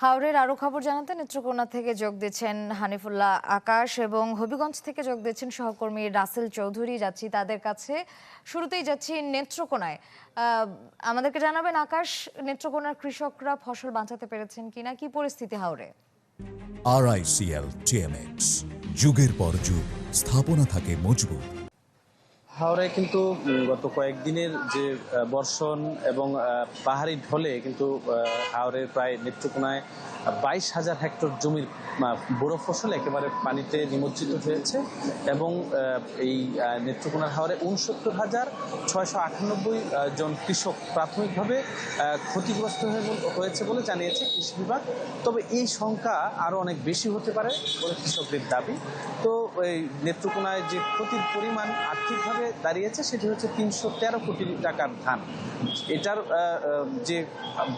হাওরের আরো খবর জানাতে নেত্রকোনা থেকে যোগ দিচ্ছেন হানিফুল্লাহ আকাশ এবং হবিগঞ্জ থেকে যোগ দিচ্ছেন সহকর্মী রাসেল চৌধুরী। যাচ্ছি তাদের কাছে। শুরুতেই যাচ্ছি নেত্রকোনায়। আমাদেরকে জানাবেন আকাশ, নেত্রকোনার কৃষকরা ফসল বাঁচাতে পেরেছেন কিনা, কি পরিস্থিতি হাওরে? RICL TMX, যুগের পর যুগ স্থাপনা থাকে মজবুত। হাওড়ায় কিন্তু গত কয়েকদিনের যে বর্ষণ এবং পাহাড়ি ঢলে কিন্তু হাওড়ের প্রায় নেত্রকোনায় 22,000 হেক্টর জমির বড় ফসল একেবারে পানিতে নিমজ্জিত হয়েছে এবং এই নেত্রকোনার হাওরে 69,698 জন কৃষক প্রাথমিকভাবে ক্ষতিগ্রস্ত হয়েছে বলে জানিয়েছে কৃষি বিভাগ। তবে এই সংখ্যা আরও অনেক বেশি হতে পারে বলে কৃষকদের দাবি। তো এই নেত্রকোনায় যে ক্ষতির পরিমাণ আর্থিকভাবে দাঁড়িয়েছে সেটি হচ্ছে 313 কোটি টাকার ধান। এটার যে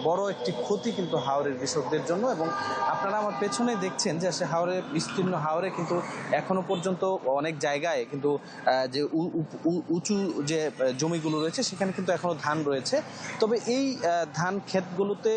বড় একটি ক্ষতি কিন্তু হাওরের কৃষকদের জন্য। এবং আপনারা আমার পেছনে দেখছেন যে হাওরে বিস্তীর্ণ হাওরে কিন্তু এখনো পর্যন্ত অনেক জায়গায় কিন্তু যে উঁচু যে জমিগুলো রয়েছে সেখানে কিন্তু এখনো ধান রয়েছে। তবে এই ধান ক্ষেতগুলোতে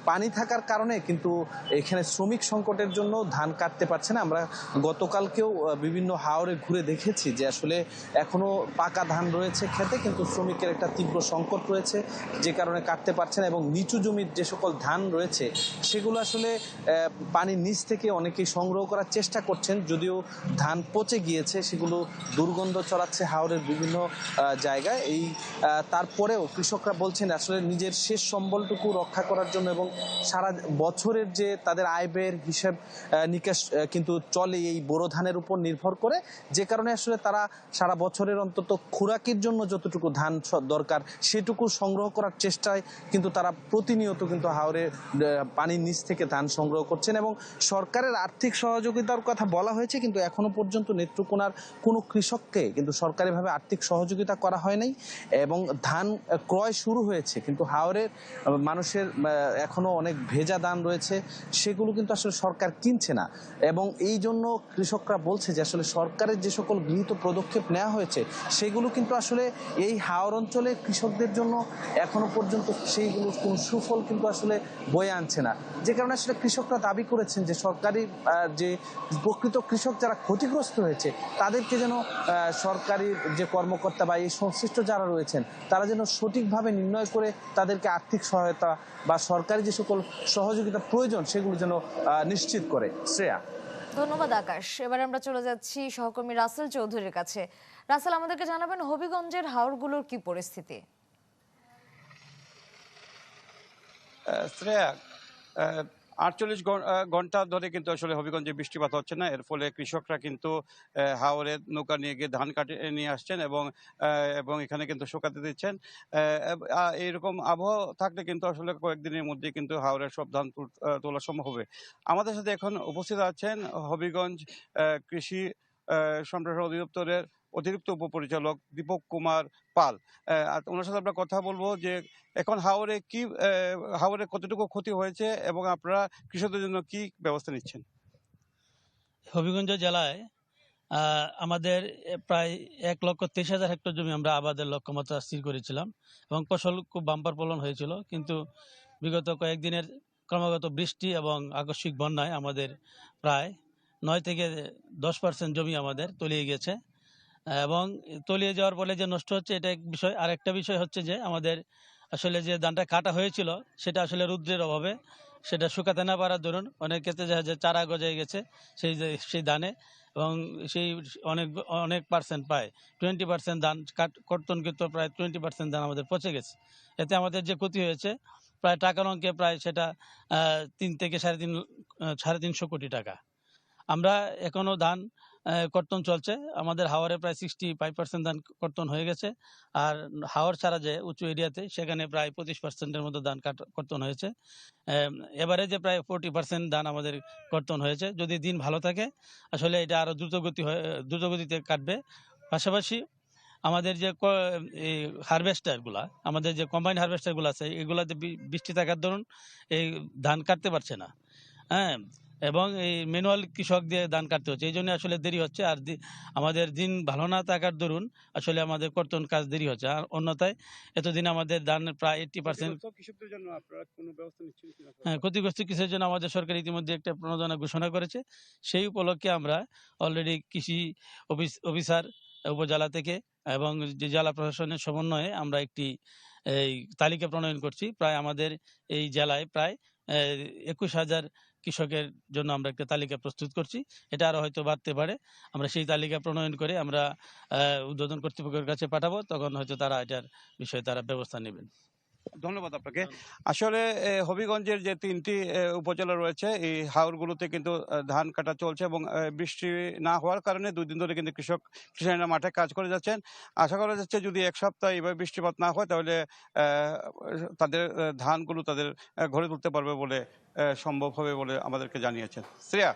পানি থাকার কারণে কিন্তু এখানে শ্রমিক সংকটের জন্য ধান কাটতে পারছে না। আমরা গতকালকেও বিভিন্ন হাওরে ঘুরে দেখেছি যে আসলে এখনো পাকা ধান রয়েছে খেতে, কিন্তু শ্রমিকের একটা তীব্র সংকট রয়েছে যে কারণে কাটতে পারছে না। এবং নিচু জমির যে সকল ধান রয়েছে সেগুলো আসলে পানির নিচ থেকে অনেকেই সংগ্রহ করার চেষ্টা করছেন, যদিও ধান পচে গিয়েছে, সেগুলো দুর্গন্ধ ছড়াচ্ছে হাওরের বিভিন্ন জায়গায়। এই তারপরেও কৃষকরা বলছেন আসলে নিজের শেষ সম্বলটুকু রক্ষা করার জন্য এবং সারা বছরের যে তাদের আয় ব্যয়ের হিসাব নিকাশ কিন্তু চলে এই বোরো ধানের উপর নির্ভর করে, যে কারণে আসলে তারা সারা বছরের অন্তত খোরাকির জন্য যতটুকু ধান দরকার সেটুকু সংগ্রহ করার চেষ্টায় কিন্তু তারা প্রতিনিয়ত কিন্তু হাওরে পানির নিচ থেকে ধান সংগ্রহ করছেন। এবং সরকারের আর্থিক সহযোগিতার কথা বলা হয়েছে, কিন্তু এখনো পর্যন্ত নেত্রকোনার কোনো কৃষককে কিন্তু সরকারিভাবে আর্থিক সহযোগিতা করা হয় নাই। এবং ধান ক্রয় শুরু হয়েছে, কিন্তু হাওরের মানুষের এখনো অনেক ভেজা ধান রয়েছে, সেগুলো কিন্তু আসলে সরকার কিনছে না। এবং এই জন্য কৃষকরা বলছে যে আসলে সরকারের যে সকল গৃহীত পদক্ষেপ নেওয়া হয়েছে সেগুলো কিন্তু আসলে এই হাওর অঞ্চলে কৃষকদের জন্য এখনো পর্যন্ত সেইগুলোর কোনো সুফল কিন্তু আসলে বয়ে আনছে না। যে কারণে আসলে কৃষকরা দাবি করেছেন যে সরকারি যে প্রকৃত কৃষক যারা ক্ষতিগ্রস্ত হয়েছে তাদেরকে যেন সরকারি যে কর্মকর্তা বা এই সংশ্লিষ্ট যারা রয়েছেন তারা যেন সঠিকভাবে নির্ণয় করে তাদেরকে আর্থিক সহায়তা বা সরকারি যে সকল সহযোগিতা প্রয়োজন সেগুলো যেন নিশ্চিত করে। শ্রেয়া। ধন্যবাদ আকাশ। এবার আমরা চলে যাচ্ছি সহকর্মী রাসেল চৌধুরীর কাছে। রাসেল, আমাদেরকে জানাবেন হবিগঞ্জের হাওরগুলোর কি পরিস্থিতি? শ্রেয়া, 48 ঘন্টা ধরে কিন্তু আসলে হবিগঞ্জে বৃষ্টিপাত হচ্ছে না। এর ফলে কৃষকরা কিন্তু হাওরে নৌকা নিয়ে গিয়ে ধান কাটে নিয়ে আসছেন এবং এবং এখানে কিন্তু শুকাতে দিচ্ছেন। এইরকম আবহাওয়া থাকলে কিন্তু আসলে কয়েকদিনের মধ্যে কিন্তু হাওরের সব ধান তোলা সম্ভব হবে। আমাদের সাথে এখন উপস্থিত আছেন হবিগঞ্জ কৃষি সম্প্রসারণ অধিদপ্তরের অতিরিক্ত উপপরিচালক দীপক কুমার পাল। ওনার সাথে আমরা কথা বলবো যে এখন হাওরে কতটুকু ক্ষতি হয়েছে এবং আপনারা কৃষকদের জন্য কি ব্যবস্থা নিচ্ছেন। হবিগঞ্জ জেলায় আমাদের প্রায় 1,23,000 হেক্টর জমি আমরা আবাদের লক্ষ্যমাত্রা স্থির করেছিলাম এবং ফসল খুব বাম্পার ফলন হয়েছিল। কিন্তু বিগত কয়েকদিনের ক্রমাগত বৃষ্টি এবং আকস্মিক বন্যায় আমাদের প্রায় 9 থেকে 10% জমি আমাদের তলিয়ে গেছে। এবং তলিয়ে যাওয়ার ফলে যে নষ্ট হচ্ছে এটা এক বিষয়। আরেকটা বিষয় হচ্ছে যে আমাদের আসলে যে ধানটা কাটা হয়েছিল সেটা আসলে রৌদ্রের অভাবে সেটা শুকাতে না পারার দরুন অনেক ক্ষেত্রে দেখা যায় চারা গজায় গেছে সেই ধানে। এবং সেই অনেক অনেক পার্সেন্ট প্রায় 20% ধান কর্তনকৃত প্রায় 20% ধান আমাদের পচে গেছে। এতে আমাদের যে ক্ষতি হয়েছে প্রায় টাকার অঙ্কে প্রায় সেটা 3 থেকে 350 কোটি টাকা। আমরা এখনো ধান কর্তন চলছে। আমাদের হাওরে প্রায় 65% ধান কর্তন হয়ে গেছে। আর হাওর ছাড়া যে উঁচু এরিয়াতে সেখানে প্রায় 25%-এর মতো ধান কর্তন হয়েছে। এবারে যে প্রায় 40% ধান আমাদের কর্তন হয়েছে। যদি দিন ভালো থাকে আসলে এটা আরো দ্রুতগতিতে কাটবে। পাশাপাশি আমাদের যে হারভেস্টারগুলা, আমাদের যে কম্বাইন্ড হারভেস্টারগুলো আছে এগুলাতে বৃষ্টি থাকার দরুন এই ধান কাটতে পারছে না। হ্যাঁ, এবং এই ম্যানুয়াল কৃষক দিয়ে ধান কাটতে হচ্ছে, এই জন্য আসলে দেরি হচ্ছে। আর আমাদের দিন ভালো না থাকার দরুন আসলে আমাদের কর্তন কাজ দেরি হচ্ছে। আর অন্যথায় এতদিন আমাদের ধান প্রায় 80%। কৃষকদের জন্য আপনারা কোনো ব্যবস্থা নিচ্ছেন কিনা? হ্যাঁ, ক্ষতিগ্রস্ত কৃষির জন্য আমাদের সরকার ইতিমধ্যে একটা প্রণোদনা ঘোষণা করেছে। সেই উপলক্ষে আমরা অলরেডি কৃষি অফিসার উপজেলা থেকে এবং যে জেলা প্রশাসনের সমন্বয়ে আমরা একটি এই তালিকা প্রণয়ন করছি। প্রায় আমাদের এই জেলায় প্রায় 21,000 কৃষকের জন্য আমরা একটা তালিকা প্রস্তুত করছি। এটা আরো হয়তো বাড়তে পারে। আমরা সেই তালিকা প্রণয়ন করে আমরা ঊর্ধ্বতন কর্তৃপক্ষের কাছে পাঠাবো, তখন হয়তো তারা এটার বিষয়ে তারা ব্যবস্থা নেবেন। ধন্যবাদ আপনাকে। আসলে হবিগঞ্জের যে ৩টি উপজেলা রয়েছে, এই হাওরগুলোতে কিন্তু ধান কাটা চলছে এবং বৃষ্টি না হওয়ার কারণে ২ দিন ধরে কিন্তু কৃষকেরা মাঠে কাজ করে যাচ্ছেন। আশা করা যাচ্ছে যদি ১ সপ্তাহ এভাবে বৃষ্টিপাত না হয় তাহলে তাদের ধানগুলো তাদের ঘরে তুলতে পারবে বলে সম্ভব হবে বলে আমাদেরকে জানিয়েছেন। শ্রেয়া।